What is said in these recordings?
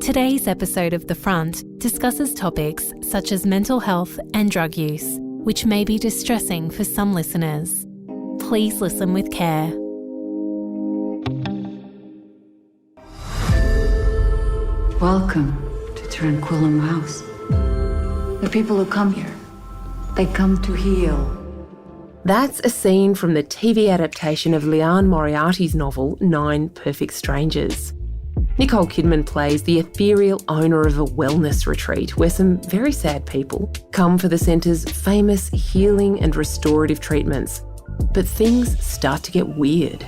Today's episode of The Front discusses topics such as mental health and drug use, which may be distressing for some listeners. Please listen with care. Welcome to Tranquillum House. The people who come here, they come to heal. That's a scene from the TV adaptation of Liane Moriarty's novel 9 Perfect Strangers. Nicole Kidman plays the ethereal owner of a wellness retreat where some very sad people come for the centre's famous healing and restorative treatments. But things start to get weird.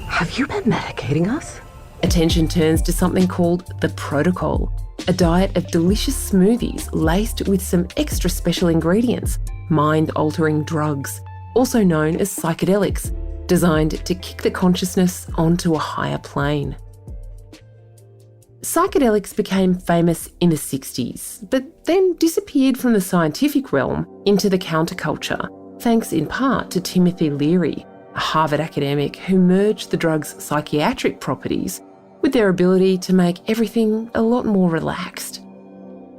Have you been medicating us? Attention turns to something called the protocol, a diet of delicious smoothies laced with some extra special ingredients, mind-altering drugs, also known as psychedelics, designed to kick the consciousness onto a higher plane. Psychedelics became famous in the 60s, but then disappeared from the scientific realm into the counterculture, thanks in part to Timothy Leary, a Harvard academic who merged the drug's psychiatric properties with their ability to make everything a lot more relaxed.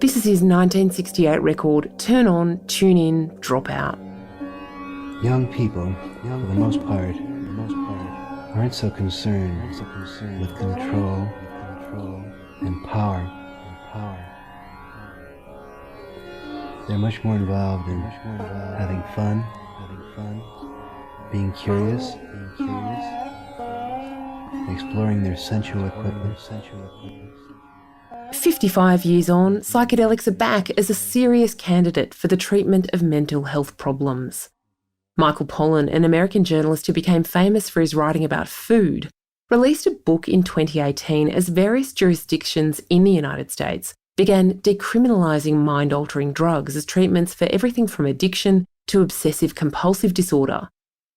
This is his 1968 record, Turn On, Tune In, Drop Out. Young people, for the most part, aren't so concerned with control and power. They're much more involved in having fun, being curious, exploring their sensual equipment. 55 years on, psychedelics are back as a serious candidate for the treatment of mental health problems. Michael Pollan, an American journalist who became famous for his writing about food, released a book in 2018 as various jurisdictions in the United States began decriminalising mind-altering drugs as treatments for everything from addiction to obsessive-compulsive disorder.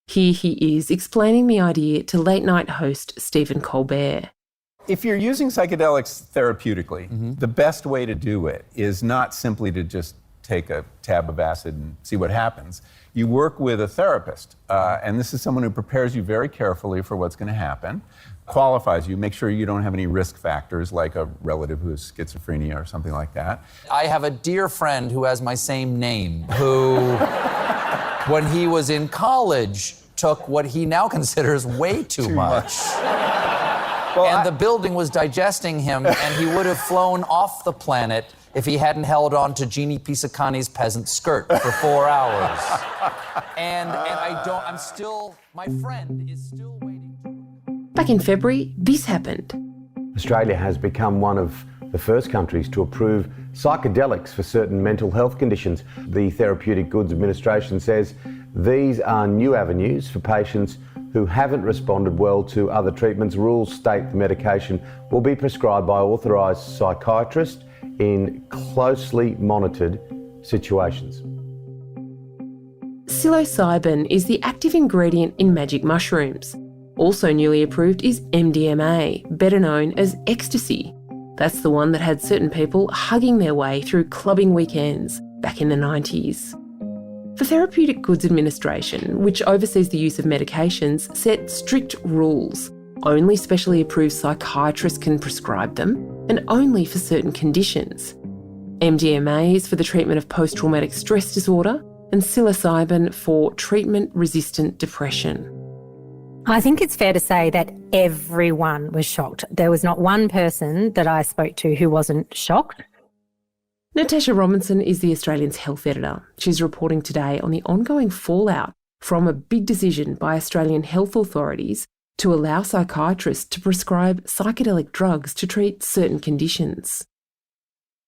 Here he is explaining the idea to late-night host Stephen Colbert. If you're using psychedelics therapeutically, the best way to do it is not simply to just take a tab of acid and see what happens. You work with a therapist, and this is someone who prepares you very carefully for what's going to happen, qualifies you, make sure you don't have any risk factors like a relative who has schizophrenia or something like that. I have a dear friend who has my same name, who, when he was in college, took what he now considers way too much. Well, and the building was digesting him, and he would have flown off the planet if he hadn't held on to Jeannie Pisacani's peasant skirt for 4 hours. And my friend is still waiting. Back in February, this happened. Australia has become one of the first countries to approve psychedelics for certain mental health conditions. The Therapeutic Goods Administration says these are new avenues for patients who haven't responded well to other treatments. Rules state the medication will be prescribed by authorised psychiatrists in closely monitored situations. Psilocybin is the active ingredient in magic mushrooms. Also newly approved is MDMA, better known as ecstasy. That's the one that had certain people hugging their way through clubbing weekends back in the 90s. The Therapeutic Goods Administration, which oversees the use of medications, set strict rules. Only specially approved psychiatrists can prescribe them, and only for certain conditions. MDMA is for the treatment of post-traumatic stress disorder, and psilocybin for treatment-resistant depression. I think it's fair to say that everyone was shocked. There was not one person that I spoke to who wasn't shocked. Natasha Robinson is the Australian's health editor. She's reporting today on the ongoing fallout from a big decision by Australian health authorities to allow psychiatrists to prescribe psychedelic drugs to treat certain conditions.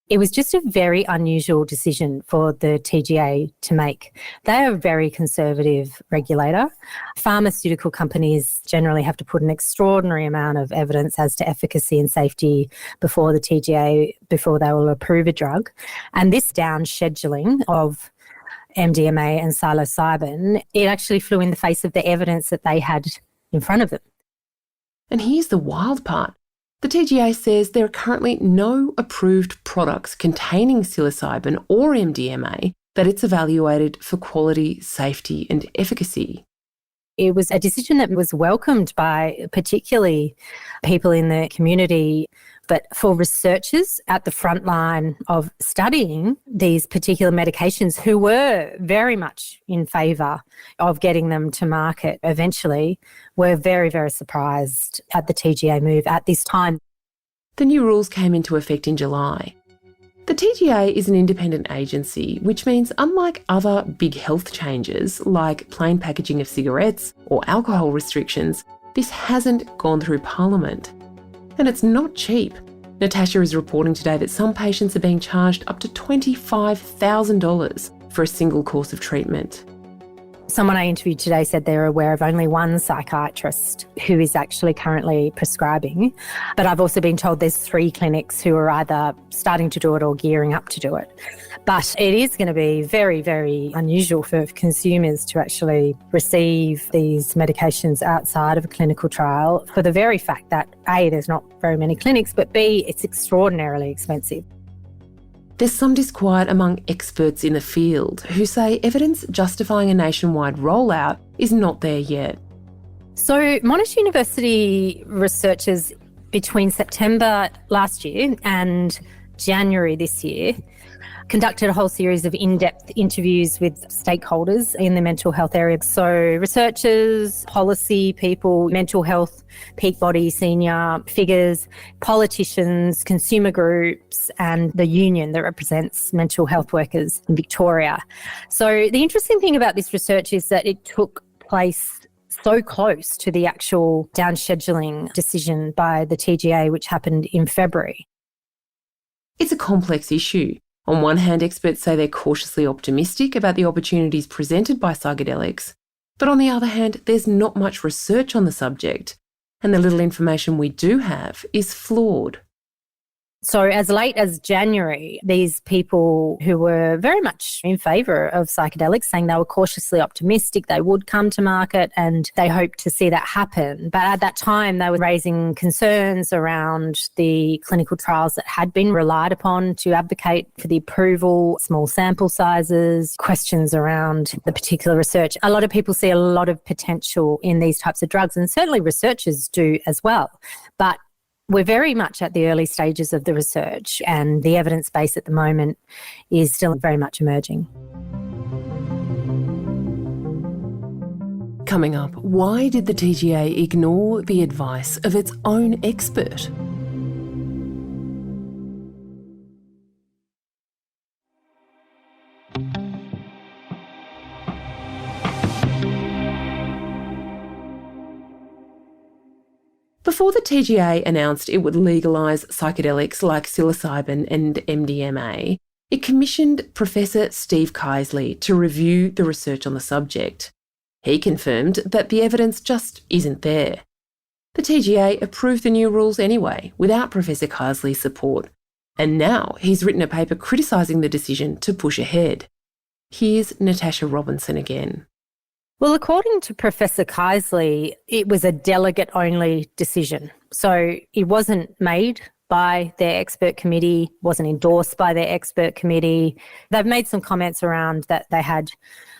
It was just a very unusual decision for the TGA to make. They are a very conservative regulator. Pharmaceutical companies generally have to put an extraordinary amount of evidence as to efficacy and safety before the TGA, before they will approve a drug. And this down-scheduling of MDMA and psilocybin, it actually flew in the face of the evidence that they had in front of them. And here's the wild part. The TGA says there are currently no approved products containing psilocybin or MDMA that it's evaluated for quality, safety and efficacy. It was a decision that was welcomed by particularly people in the community. But for researchers at the front line of studying these particular medications who were very much in favour of getting them to market eventually, were very, very surprised at the TGA move at this time. The new rules came into effect in July. The TGA is an independent agency, which means unlike other big health changes like plain packaging of cigarettes or alcohol restrictions, this hasn't gone through Parliament. And it's not cheap. Natasha is reporting today that some patients are being charged up to $25,000 for a single course of treatment. Someone I interviewed today said they're aware of only one psychiatrist who is actually currently prescribing. But I've also been told there's 3 clinics who are either starting to do it or gearing up to do it. But it is going to be very, very unusual for consumers to actually receive these medications outside of a clinical trial for the very fact that A, there's not very many clinics, but B, it's extraordinarily expensive. There's some disquiet among experts in the field who say evidence justifying a nationwide rollout is not there yet. So Monash University researchers between September last year and January this year conducted a whole series of in-depth interviews with stakeholders in the mental health area. So researchers, policy people, mental health, peak body senior figures, politicians, consumer groups, and the union that represents mental health workers in Victoria. So the interesting thing about this research is that it took place so close to the actual down-scheduling decision by the TGA, which happened in February. It's a complex issue. On one hand, experts say they're cautiously optimistic about the opportunities presented by psychedelics, but on the other hand, there's not much research on the subject, and the little information we do have is flawed. So as late as January, these people who were very much in favour of psychedelics, saying they were cautiously optimistic they would come to market and they hoped to see that happen. But at that time, they were raising concerns around the clinical trials that had been relied upon to advocate for the approval, small sample sizes, questions around the particular research. A lot of people see a lot of potential in these types of drugs, and certainly researchers do as well. But we're very much at the early stages of the research, and the evidence base at the moment is still very much emerging. Coming up, why did the TGA ignore the advice of its own expert? Before the TGA announced it would legalise psychedelics like psilocybin and MDMA, it commissioned Professor Steve Keisley to review the research on the subject. He confirmed that the evidence just isn't there. The TGA approved the new rules anyway, without Professor Keisley's support, and now he's written a paper criticising the decision to push ahead. Here's Natasha Robinson again. Well, according to Professor Keisley, it was a delegate-only decision. So it wasn't made by their expert committee, wasn't endorsed by their expert committee. They've made some comments around that they had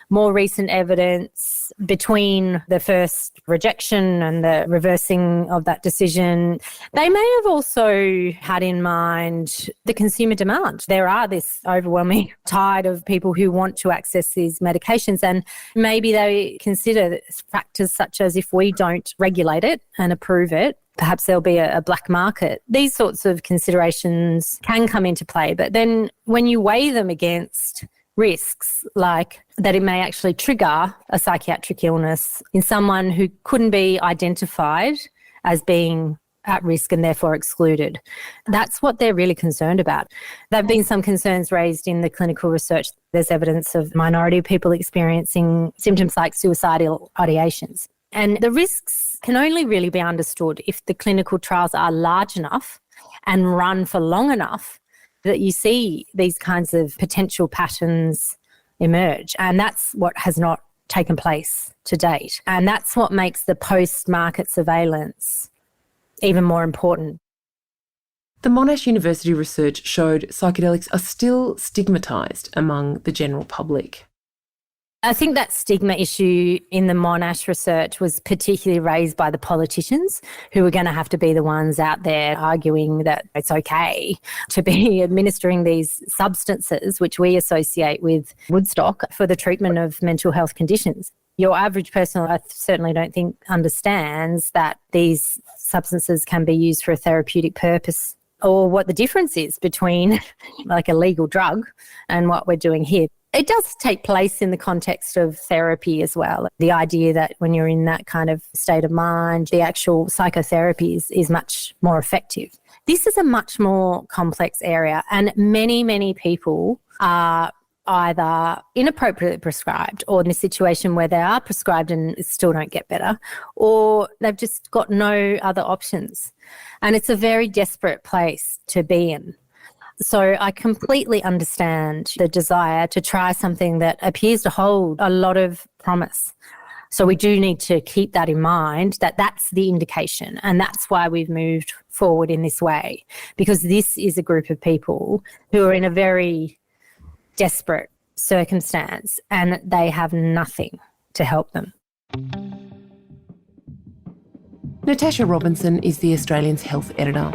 more recent evidence between the first rejection and the reversing of that decision. They may have also had in mind the consumer demand. There are this overwhelming tide of people who want to access these medications, and maybe they consider factors such as if we don't regulate it and approve it, perhaps there'll be a black market. These sorts of considerations can come into play, but then when you weigh them against risks like that it may actually trigger a psychiatric illness in someone who couldn't be identified as being at risk and therefore excluded. That's what they're really concerned about. There have been some concerns raised in the clinical research. There's evidence of minority people experiencing symptoms like suicidal ideations. And the risks can only really be understood if the clinical trials are large enough and run for long enough that you see these kinds of potential patterns emerge. And that's what has not taken place to date. And that's what makes the post-market surveillance even more important. The Monash University research showed psychedelics are still stigmatised among the general public. I think that stigma issue in the Monash research was particularly raised by the politicians who were going to have to be the ones out there arguing that it's okay to be administering these substances, which we associate with Woodstock, for the treatment of mental health conditions. Your average person, I certainly don't think, understands that these substances can be used for a therapeutic purpose, or what the difference is between like a legal drug and what we're doing here. It does take place in the context of therapy as well. The idea that when you're in that kind of state of mind, the actual psychotherapy is much more effective. This is a much more complex area, and many, many people are either inappropriately prescribed, or in a situation where they are prescribed and still don't get better, or they've just got no other options. And it's a very desperate place to be in. So I completely understand the desire to try something that appears to hold a lot of promise. So we do need to keep that in mind, that that's the indication, and that's why we've moved forward in this way, because this is a group of people who are in a very desperate circumstance and they have nothing to help them. Natasha Robinson is the Australian's health editor.